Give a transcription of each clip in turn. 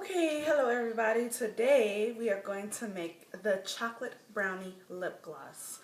Okay, hello everybody. Today we are going to make the chocolate brownie lip gloss.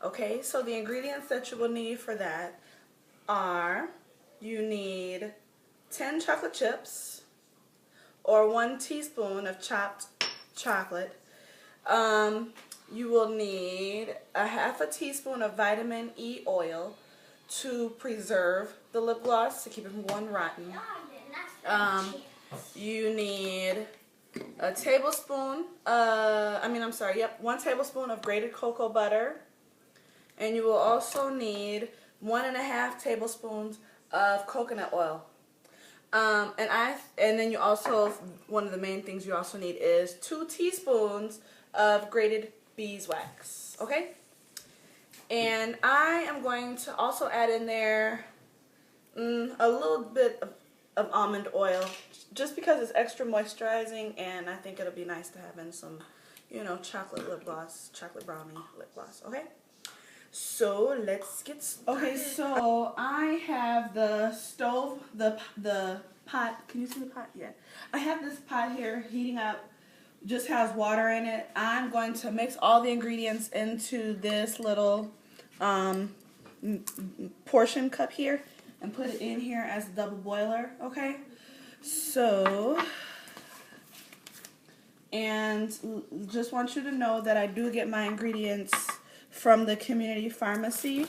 Okay, so the ingredients that you will need for that are you need 10 chocolate chips or 1 teaspoon of chopped chocolate. You will need a half a teaspoon of vitamin E oil to preserve the lip gloss to keep it from going rotten. You need a tablespoon, 1 tablespoon of grated cocoa butter. And you will also need 1.5 tablespoons of coconut oil. And then you also, one of the main things you also need is 2 teaspoons of grated beeswax. Okay? And I am going to also add in there a little bit of almond oil, just because it's extra moisturizing, and I think it'll be nice to have in some, chocolate lip gloss, chocolate brownie lip gloss. Okay? So let's get started. Okay, so I have the stove, the pot. Can you see the pot? Yeah. I have this pot here heating up. Just has water in it. I'm going to mix all the ingredients into this little portion cup here and put it in here as a double boiler. Okay. So, and just want you to know that I do get my ingredients from the community pharmacy,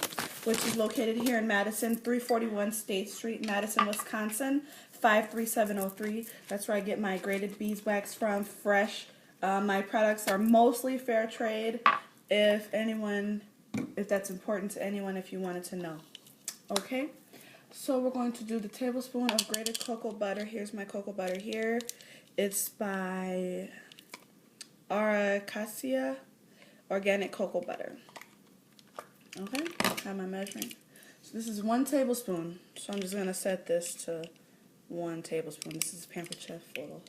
which is located here in Madison, 341 State Street, Madison, Wisconsin, 53703. That's where I get my grated beeswax from, fresh. My products are mostly fair trade, if that's important to anyone, if you wanted to know. Okay, so we're going to do the tablespoon of grated cocoa butter. Here's my cocoa butter here. It's by Acacia Organic Cocoa Butter. Okay, I have my measuring. So this is 1 tablespoon. So I'm just going to set this to 1 tablespoon. This is Pampered Chef little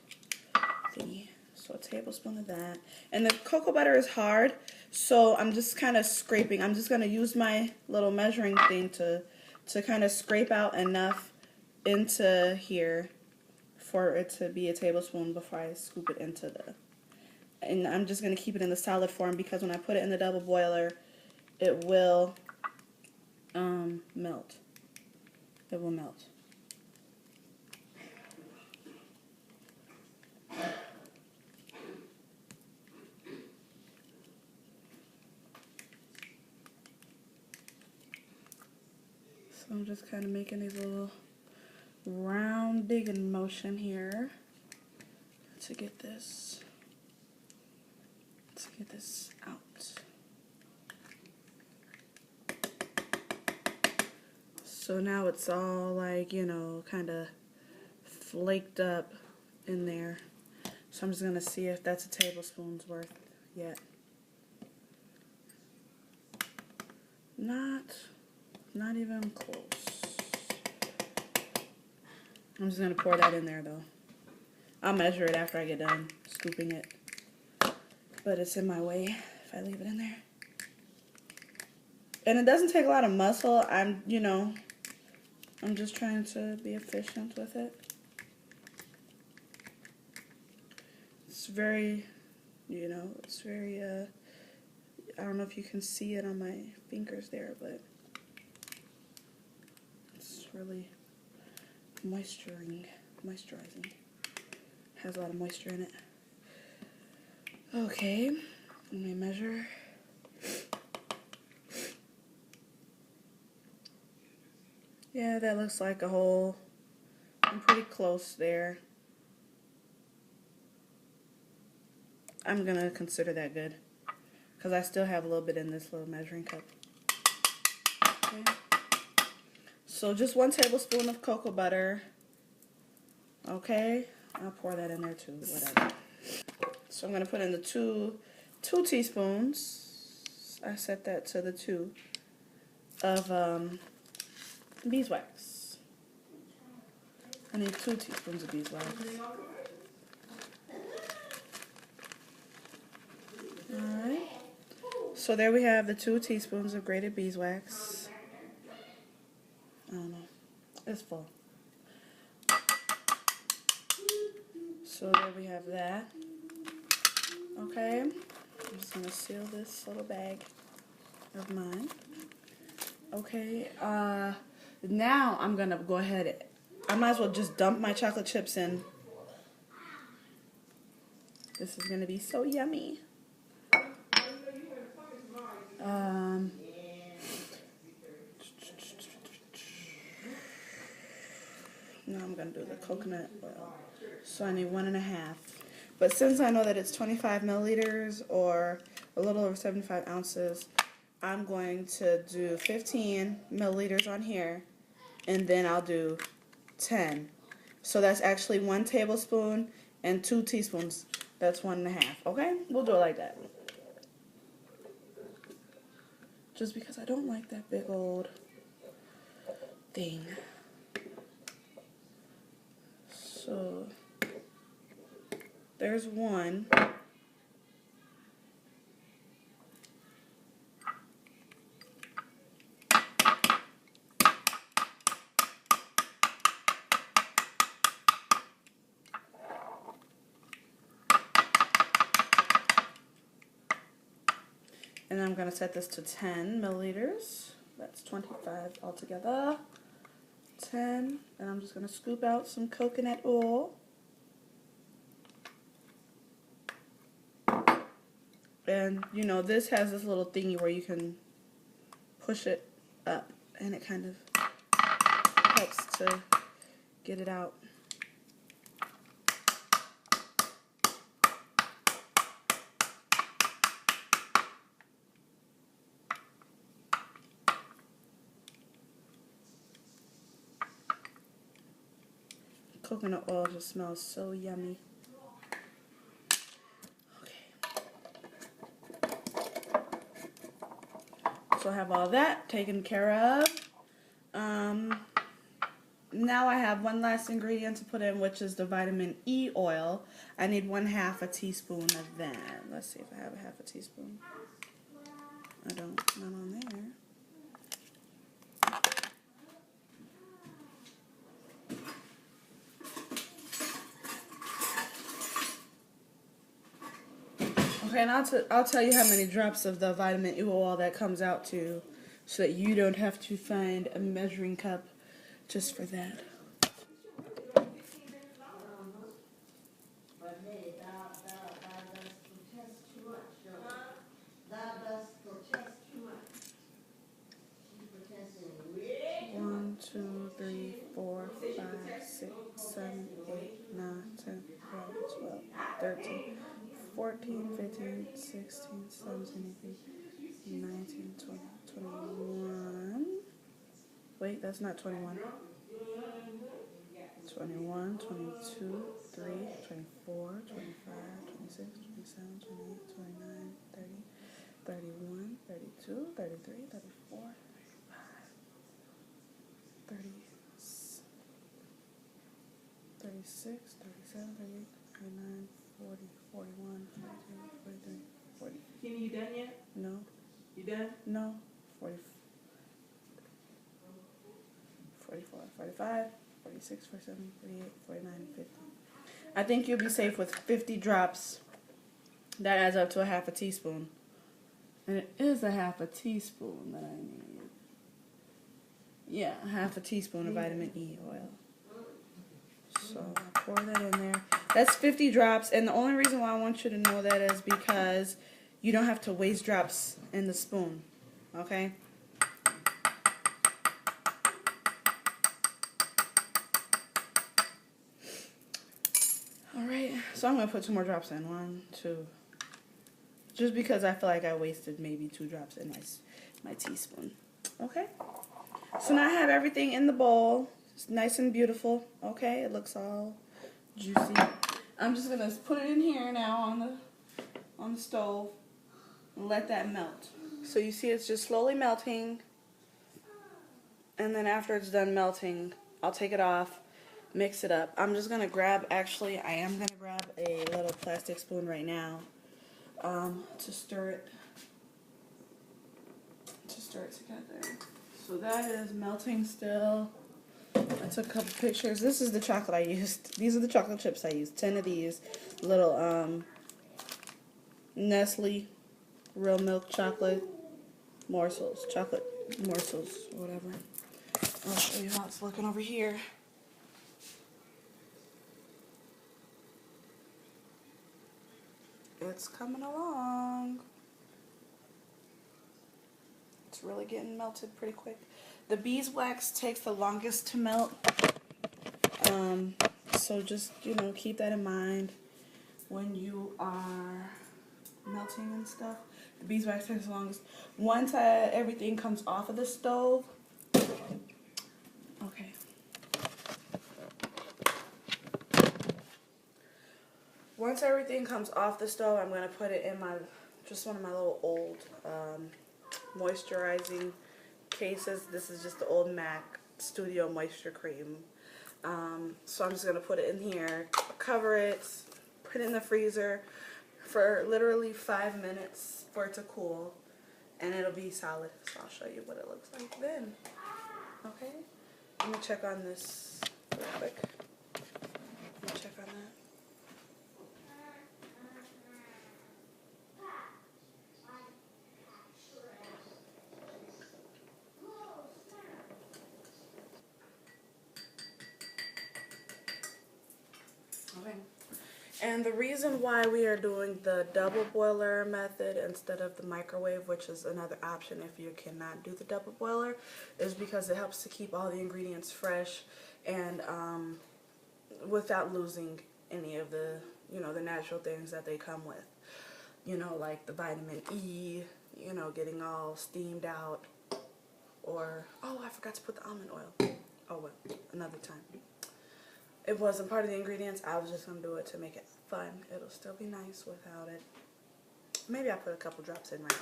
thingy. So a tablespoon of that. And the cocoa butter is hard, so I'm just kind of scraping. I'm just going to use my little measuring thing to kind of scrape out enough into here for it to be a tablespoon before I scoop it into the... And I'm just going to keep it in the solid form because when I put it in the double boiler, it will melt. It will melt. So I'm just kind of making these little round digging motion here to get this out. So now it's all like, kind of flaked up in there. So I'm just going to see if that's a tablespoon's worth yet. Not even close. I'm just going to pour that in there though. I'll measure it after I get done scooping it. But it's in my way if I leave it in there. And it doesn't take a lot of muscle. I'm just trying to be efficient with it. It's very, it's very, I don't know if you can see it on my fingers there, but it's really moisturizing. Has a lot of moisture in it. Okay, let me measure. Yeah, that looks like a whole, I'm pretty close there. I'm going to consider that good because I still have a little bit in this little measuring cup. Okay. So just 1 tablespoon of cocoa butter. Okay, I'll pour that in there too, whatever. So I'm going to put in the two teaspoons. I set that to the 2 of beeswax. I need 2 teaspoons of beeswax. Alright. So there we have the 2 teaspoons of grated beeswax. is full. So there we have that. Okay, I'm just gonna seal this little bag of mine. Okay, now I'm gonna go ahead. I might as well just dump my chocolate chips in. This is gonna be so yummy. Now I'm gonna do the coconut oil. So I need 1.5. But since I know that it's 25 milliliters or a little over 75 ounces, I'm going to do 15 milliliters on here, and then I'll do 10. So that's actually 1 tablespoon and 2 teaspoons. That's 1.5. Okay? We'll do it like that. Just because I don't like that big old thing. So there's 1. And I'm going to set this to 10 milliliters. That's 25 altogether. 10. And I'm just going to scoop out some coconut oil. And, you know, this has this little thingy where you can push it up. And it kind of helps to get it out. Coconut oil just smells so yummy. Okay. So I have all that taken care of. Now I have one last ingredient to put in, which is the vitamin E oil. I need 1/2 a teaspoon of that. Let's see if I have a 1/2 teaspoon. I don't, not on there. Okay, and I'll tell you how many drops of the vitamin E oil that comes out to, so that you don't have to find a measuring cup just for that. One, 2, 3, 4, 5, 6, 7, 8, 9, 10, 11, 12, 13, 14, 15, 16, 17, 18, 19, 20, 21. Wait, that's not 21. 21, 22, 3, 24, 25, 26, 27, 28, 29, 30, 31, 32, 33, 34, 35, 36, 37, 38, 39, 40, 41, 42, 43, 40. Keena, you done yet? No. You done? No. 40, 44, 45, 46, 47, 48, 49, 50. I think you'll be safe with 50 drops. That adds up to a 1/2 teaspoon. And it is a 1/2 teaspoon that I need. Yeah, a 1/2 teaspoon of vitamin E oil. So I'll pour that in there. That's 50 drops, and the only reason why I want you to know that is because you don't have to waste drops in the spoon. Okay? Alright, so I'm going to put 2 more drops in. 1, 2. Just because I feel like I wasted maybe 2 drops in my teaspoon. Okay? So now I have everything in the bowl. It's nice and beautiful. Okay? It looks all juicy. I'm just going to put it in here now on the stove and let that melt. So you see it's just slowly melting. And then after it's done melting, I'll take it off. Mix it up. I'm just going to grab, actually, I am going to grab a little plastic spoon right now to stir it together. So that is melting still. I took a couple pictures. This is the chocolate I used. These are the chocolate chips I used. 10 of these little Nestle real milk chocolate morsels. Chocolate morsels, whatever. I'll show you how it's looking over here. It's coming along. It's really getting melted pretty quick. The beeswax takes the longest to melt. So just, you know, keep that in mind when you are melting and stuff. The beeswax takes the longest. Once everything comes off of the stove. Okay. Once everything comes off the stove, I'm going to put it in my, just one of my little old moisturizing cases. This is just the old MAC Studio Moisture Cream. So I'm just going to put it in here, cover it, put it in the freezer for literally 5 minutes for it to cool, and it'll be solid. So I'll show you what it looks like then. Okay? Let me check on this real quick. Let me check on that. Okay. And the reason why we are doing the double boiler method instead of the microwave, which is another option if you cannot do the double boiler, is because it helps to keep all the ingredients fresh and without losing any of the, you know, the natural things that they come with. You know, like the vitamin E, you know, getting all steamed out. Or, oh, I forgot to put the almond oil. Oh, well, another time. It wasn't part of the ingredients. I was just going to do it to make it fun. It'll still be nice without it. Maybe I'll put a couple drops in right now.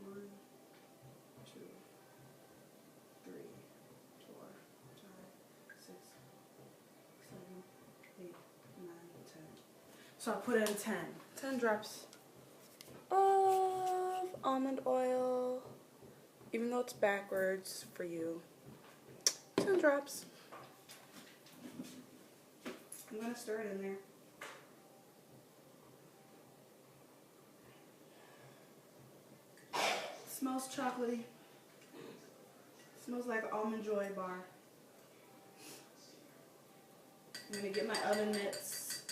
1, 2, 3, 4, 5, 6, 7, 8, 9, 10. So I'll put in 10 drops of almond oil. Even though it's backwards for you. 10 drops. I'm going to stir it in there. It smells chocolatey. It smells like an Almond Joy bar. I'm going to get my oven mitts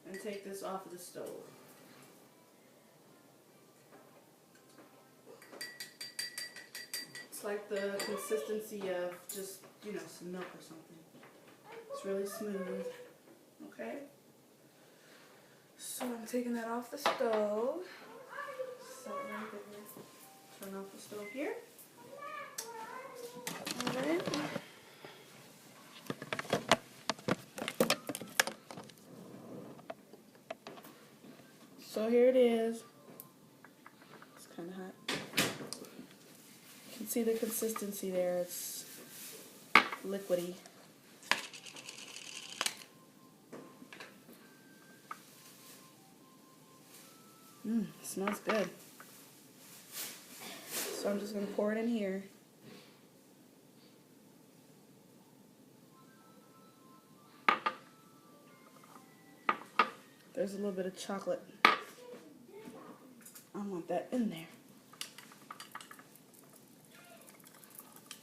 and take this off of the stove. It's like the consistency of just, you know, some milk or something. It's really smooth. Okay? So I'm taking that off the stove. Set it right there. Turn off the stove here. Alright. So here it is. It's kind of hot. You can see the consistency there. It's liquidy. Smells good. So I'm just going to pour it in here. There's a little bit of chocolate. I want that in there.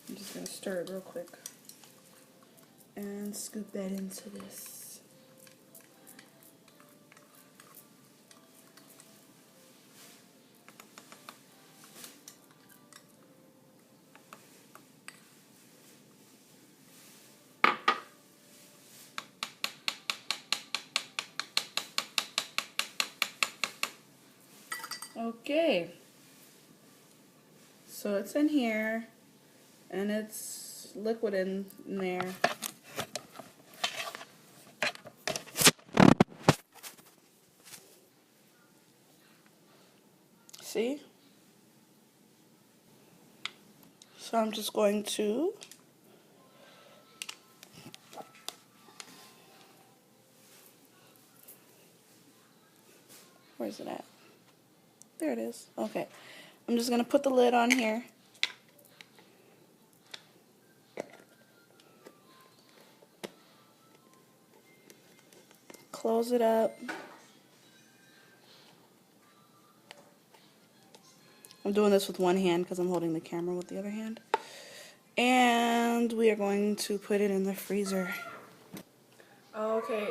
I'm just going to stir it real quick and scoop that into this. Okay, so it's in here and it's liquid in there. See? So I'm just going to where's it at? There it is. Okay. I'm just going to put the lid on here. Close it up. I'm doing this with one hand because I'm holding the camera with the other hand. And we are going to put it in the freezer. Okay,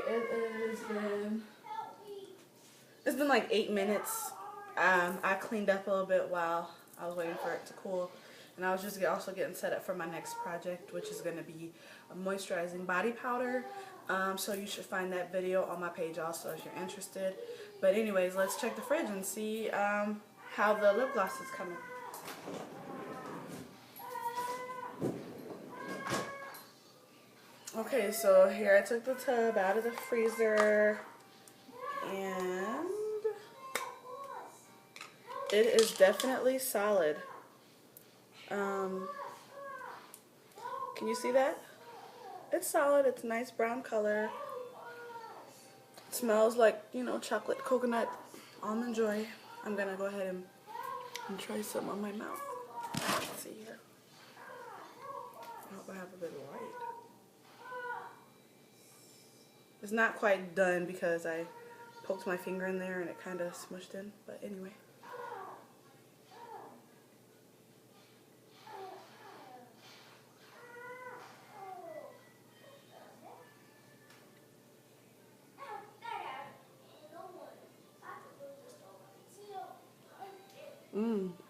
it's been like 8 minutes. I cleaned up a little bit while I was waiting for it to cool. And I was just also getting set up for my next project, which is going to be a moisturizing body powder. So you should find that video on my page also if you're interested. But anyways, let's check the fridge and see how the lip gloss is coming. Okay, so here I took the tub out of the freezer, and it is definitely solid. Can you see that? It's solid. It's a nice brown color. It smells like, you know, chocolate, coconut, almond joy. I'm gonna go ahead and try some on my mouth. Let's see here. I hope I have a bit of light. It's not quite done because I poked my finger in there and it kind of smushed in, but anyway.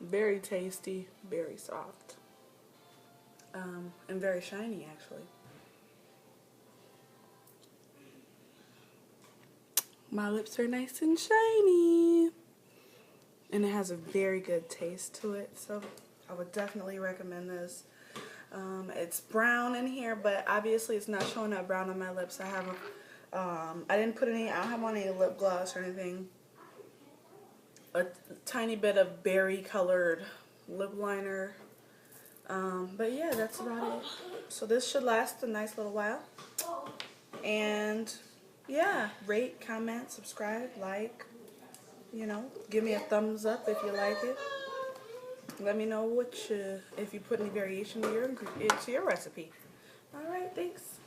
Very tasty, very soft, and very shiny actually. My lips are nice and shiny, and it has a very good taste to it, so I would definitely recommend this. It's brown in here, but obviously it's not showing up brown on my lips. I don't have on any lip gloss or anything. A tiny bit of berry colored lip liner, but yeah, that's about it. So this should last a nice little while, and yeah, rate, comment, subscribe, like, you know, give me a thumbs up if you like it. Let me know if you put any variation to your recipe. All right, thanks.